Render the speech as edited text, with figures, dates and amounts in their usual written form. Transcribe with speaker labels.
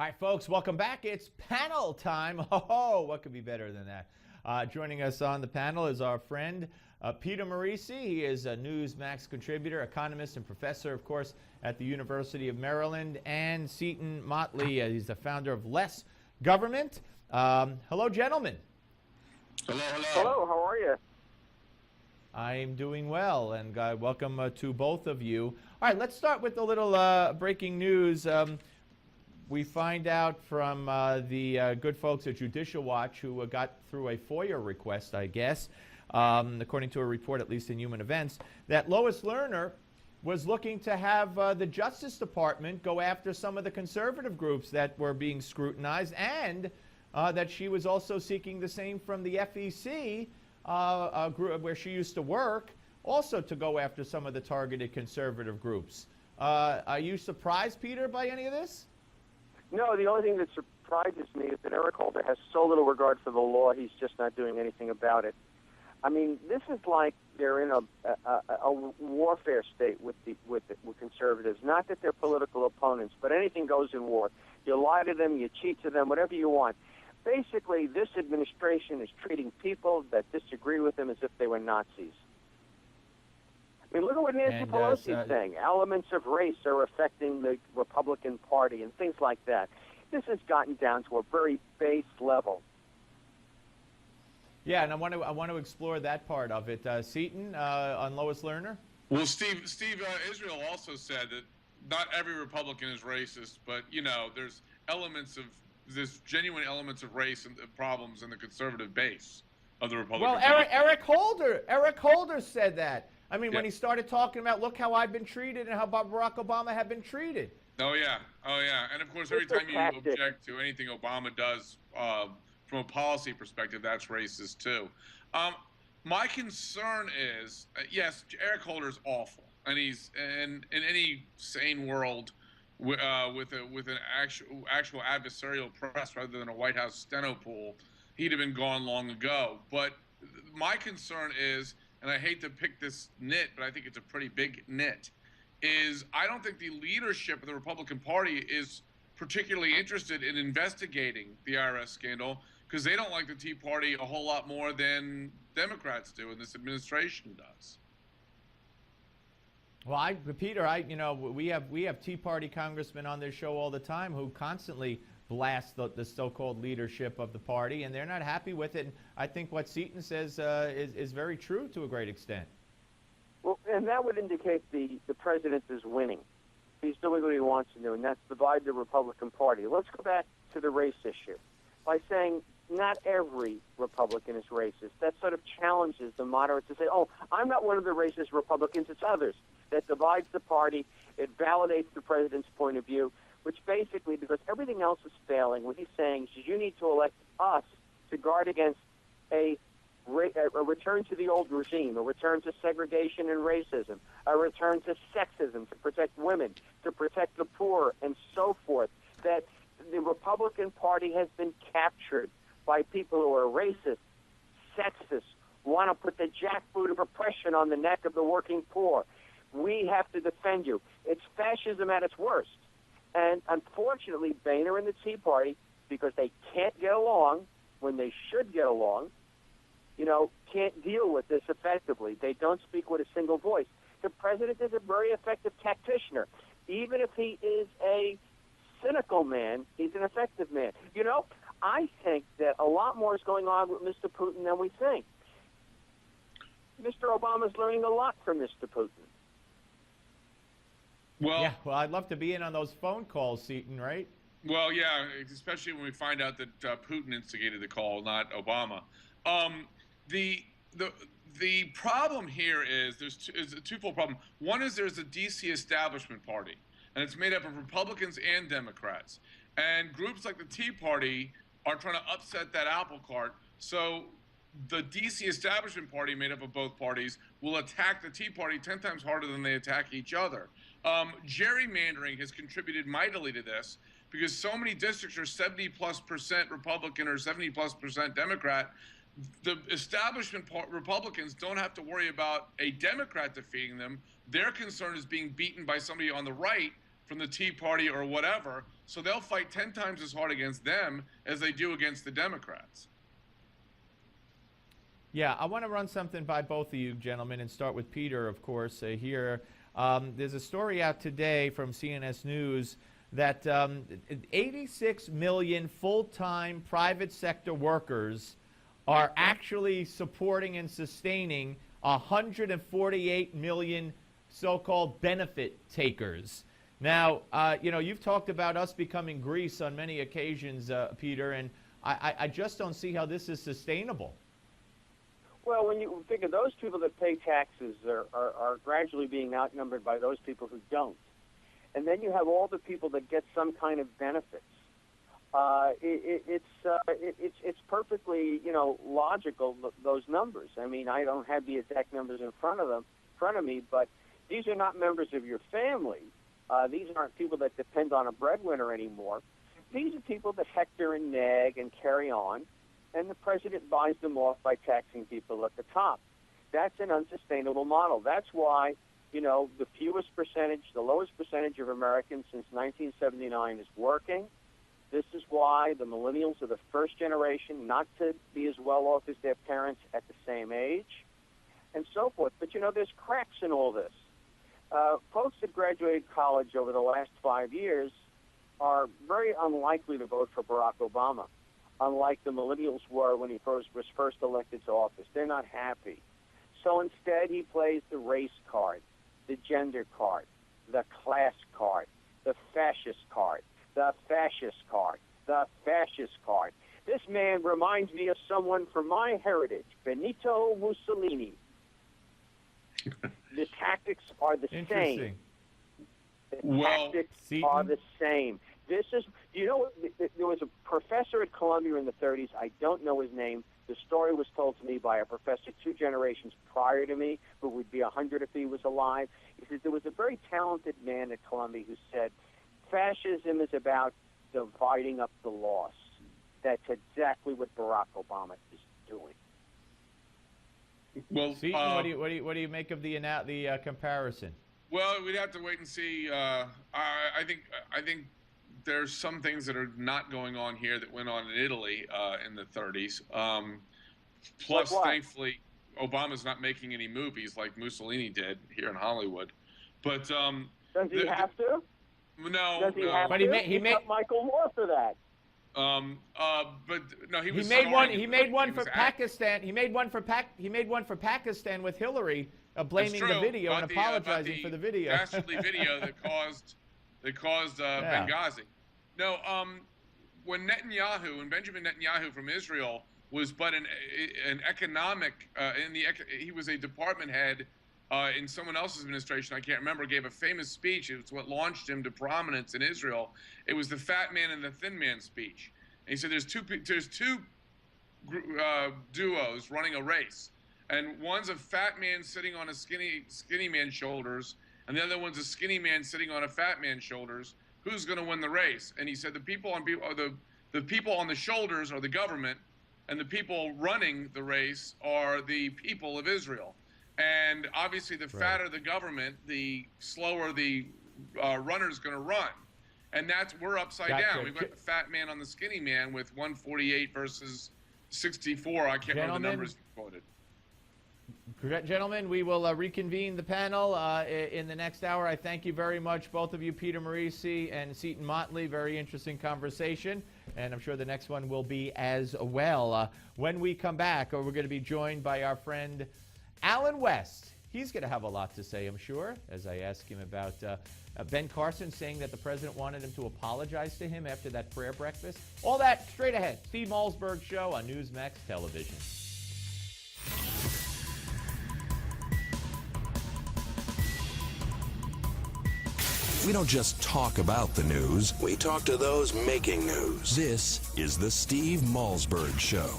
Speaker 1: All right, folks, welcome back. It's panel time. Oh, what could be better than that? Joining us on the panel is our friend Peter Morici. He is a Newsmax contributor, economist, and professor, of course, at the University of Maryland. And Seton Motley, he's the founder of Less Government. Hello, gentlemen.
Speaker 2: Hello, hello.
Speaker 3: Hello, how are you?
Speaker 1: I'm doing well, and welcome to both of you. All right, let's start with a little breaking news. We find out from the good folks at Judicial Watch, who got through a FOIA request, I guess, according to a report, at least in Human Events, that Lois Lerner was looking to have the Justice Department go after some of the conservative groups that were being scrutinized, and that she was also seeking the same from the FEC, a group where she used to work, also to go after some of the targeted conservative groups. Are you surprised, Peter, by any of this?
Speaker 3: No, the only thing that surprises me is that Eric Holder has so little regard for the law, he's just not doing anything about it. I mean, this is like they're in a warfare state with conservatives. Not that they're political opponents, but anything goes in war. You lie to them, you cheat to them, whatever you want. Basically, this administration is treating people that disagree with them as if they were Nazis. I mean, look at what Nancy Pelosi is saying. Elements of race are affecting the Republican Party and things like that. This has gotten down to a very base level.
Speaker 1: Yeah, and I want to explore that part of it. Seton, on Lois Lerner?
Speaker 2: Well, Steve Israel also said that not every Republican is racist, but, you know, there's genuine elements of race and problems in the conservative base of the Republican Party.
Speaker 1: Well, Eric Holder said that. I mean, when he started talking about, look how I've been treated and how Barack Obama had been treated.
Speaker 2: Oh, yeah. And, of course, every time you object to anything Obama does from a policy perspective, that's racist, too. My concern is, yes, Eric Holder is awful. And he's in any sane world with an actual adversarial press rather than a White House steno pool, he'd have been gone long ago. But my concern is, and I hate to pick this nit, but I think it's a pretty big nit, is I don't think the leadership of the Republican Party is particularly interested in investigating the IRS scandal because they don't like the Tea Party a whole lot more than Democrats do and this administration does.
Speaker 1: Well, Peter, we have Tea Party congressmen on this show all the time who constantly blast the so-called leadership of the party, and they're not happy with it. And I think what Seton says is very true to a great extent.
Speaker 3: Well, and that would indicate the president is winning. He's doing what he wants to do, and that's divide the Republican Party. Let's go back to the race issue by saying not every Republican is racist. That sort of challenges the moderates to say, oh, I'm not one of the racist Republicans, it's others. That divides the party. It validates the president's point of view, which basically, because everything else is failing, what he's saying is you need to elect us to guard against a return to the old regime, a return to segregation and racism, a return to sexism, to protect women, to protect the poor, and so forth. That the Republican Party has been captured by people who are racist, sexist, want to put the jackboot of oppression on the neck of the working poor. We have to defend you. It's fascism at its worst. And unfortunately, Boehner and the Tea Party, because they can't get along when they should get along, can't deal with this effectively. They don't speak with a single voice. The president is a very effective tacticianer. Even if he is a cynical man, he's an effective man. I think that a lot more is going on with Mr. Putin than we think. Mr. Obama's learning a lot from Mr. Putin.
Speaker 1: Well, I'd love to be in on those phone calls, Seton, right?
Speaker 2: Well, yeah, especially when we find out that Putin instigated the call, not Obama. The problem here is is a twofold problem. One is there's a DC establishment party, and it's made up of Republicans and Democrats. And groups like the Tea Party are trying to upset that apple cart. So the DC establishment party, made up of both parties, will attack the Tea Party 10 times harder than they attack each other. Gerrymandering has contributed mightily to this because so many districts are 70+% Republican or 70+% Democrat. The establishment Republicans don't have to worry about a Democrat defeating them. Their concern is being beaten by somebody on the right from the Tea Party or whatever. So they'll fight 10 times as hard against them as they do against the Democrats.
Speaker 1: Yeah, I want to run something by both of you gentlemen and start with Peter, of course, here. There's a story out today from CNS News that 86 million full-time private sector workers are actually supporting and sustaining 148 million so-called benefit takers. Now, you've talked about us becoming Greece on many occasions, Peter, and I just don't see how this is sustainable.
Speaker 3: Well, when you think of those people that pay taxes are gradually being outnumbered by those people who don't. And then you have all the people that get some kind of benefits. It's perfectly, logical, those numbers. I mean, I don't have the exact numbers in front of me, but these are not members of your family. These aren't people that depend on a breadwinner anymore. These are people that hector and nag and carry on, and the president buys them off by taxing people at the top. That's an unsustainable model. That's why, the fewest percentage, the lowest percentage of Americans since 1979 is working. This is why the millennials are the first generation not to be as well off as their parents at the same age, and so forth. But, there's cracks in all this. Folks that graduated college over the last 5 years are very unlikely to vote for Barack Obama, unlike the millennials were when he was first elected to office. They're not happy. So instead, he plays the race card, the gender card, the class card, the fascist card, the fascist card, the fascist card. This man reminds me of someone from my heritage, Benito Mussolini. The tactics are the same. The tactics are the same. This is, there was a professor at Columbia in the 30s. I don't know his name. The story was told to me by a professor 2 generations prior to me, who would be 100 if he was alive. He said there was a very talented man at Columbia who said, fascism is about dividing up the loss. That's exactly what Barack Obama is doing.
Speaker 2: Well,
Speaker 1: Seton, what do you make of the comparison?
Speaker 2: Well, we'd have to wait and see. I think there's some things that are not going on here that went on in Italy in the 30s. Plus, thankfully, Obama's not making any movies like Mussolini did here in Hollywood. But
Speaker 3: does he have to?
Speaker 2: No,
Speaker 3: does he have
Speaker 1: but
Speaker 3: to?
Speaker 1: he made
Speaker 3: Michael Moore for that.
Speaker 2: But no, he was.
Speaker 1: He made one for Pakistan. He made one for Pakistan with Hillary, blaming the video and apologizing for the video.
Speaker 2: Dastardly video that caused Benghazi. No, when Benjamin Netanyahu from Israel was but an economic he was a department head in someone else's administration, I can't remember, gave a famous speech. It was what launched him to prominence in Israel. It was the fat man and the thin man speech. And he said there's two duos running a race, and one's a fat man sitting on a skinny man's shoulders, and the other one's a skinny man sitting on a fat man's shoulders. Who's going to win the race? And he said the people on the shoulders are the government, and the people running the race are the people of Israel. And obviously, the fatter the government, the slower the runner's going to run. And we're upside down. We've got the fat man on the skinny man with 148 versus 64. I can't remember the numbers you quoted.
Speaker 1: Gentlemen, we will reconvene the panel in the next hour. I thank you very much, both of you, Peter Morici and Seton Motley. Very interesting conversation, and I'm sure the next one will be as well. When we come back, we're going to be joined by our friend Alan West. He's going to have a lot to say, I'm sure, as I ask him about Ben Carson saying that the president wanted him to apologize to him after that prayer breakfast. All that straight ahead. Steve Malzberg Show on Newsmax Television.
Speaker 4: We don't just talk about the news, we talk to those making news. This is the Steve Malzberg Show.